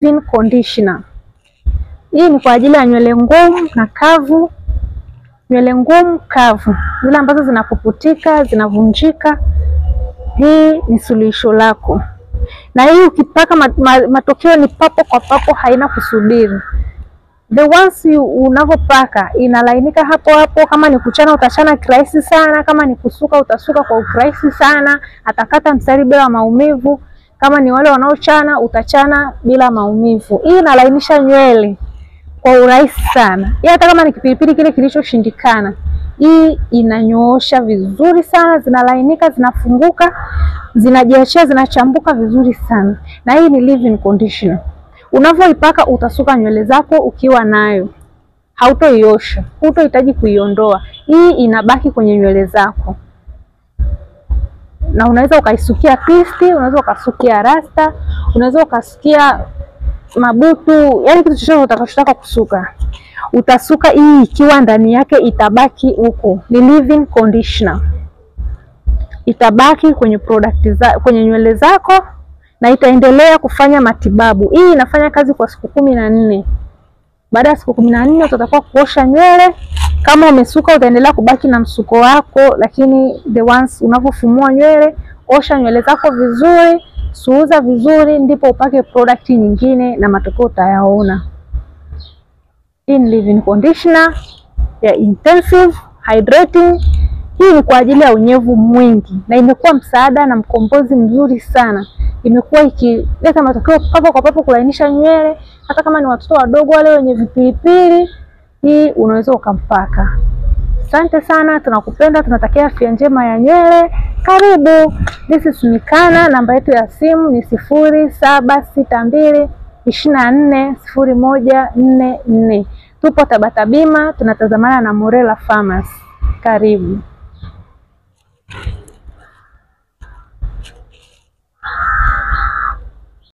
leave-in conditioner. Hii ni kwa ajili ya nywele ngumu na kavu. Nywele ngumu kavu, zile ambazo zinapuputika, zinavunjika, hii ni suluhisho lako. Na hii ukipaka matokeo ni papo kwa papo, haina kusubiri. The once unavopaka inalainika hapo hapo. Kama ni kuchana utachana kirahisi sana, kama ni kusuka utasuka kwa urahisi sana, atakata mstari bila maumivu. Kama ni wale wanaochana utachana bila maumivu. Hii inalainisha nywele kwa urahisi sana. Hata kama ni kipilipili kile kilichoshindikana, hii inanyoosha vizuri sana, zinalainika, zinafunguka, zinajiachia, zinachambuka vizuri sana. Na hii ni leave-in conditioner. Unavyoipaka utasuka nywele zako ukiwa nayo. Hautoiosha, hutohitaji kuiondoa. Hii inabaki kwenye nywele zako. Na unaweza ukaisukia twisti, unaweza ukasukia rasta, unaweza ukasukia mabutu, yani kitu chochote utakachotaka kusuka. Utasuka hii ikiwa ndani yake itabaki huko. Ni leave-in conditioner. Itabaki kwenye kwenye nywele zako na itaendelea kufanya matibabu. Hii inafanya kazi kwa siku 14. Baada ya siku 14 utatakiwa kuosha nywele. Kama umesuka utaendelea kubaki na msuko wako, lakini the once unavofumua nywele, osha nywele zako vizuri, suuza vizuri, ndipo upake product nyingine na matokeo utayaona. Hii ni leave-in conditioner ya intensive hydrating. Hii ni kwa ajili ya unyevu mwingi na imekuwa msaada na mkombozi mzuri sana. Imekuwa ikileta matokeo papo kwa papo kulainisha nywele, hata kama ni watoto wadogo wale wenye vipilipili, hii unaweza ukampaka. Asante sana, tunakupenda, tunatakia afya njema ya nywele. Karibu. This is Mikana, namba yetu ya simu ni 0762240144. Tupo Tabata Bima, tunatazamana na Morela Pharmacy. Karibu.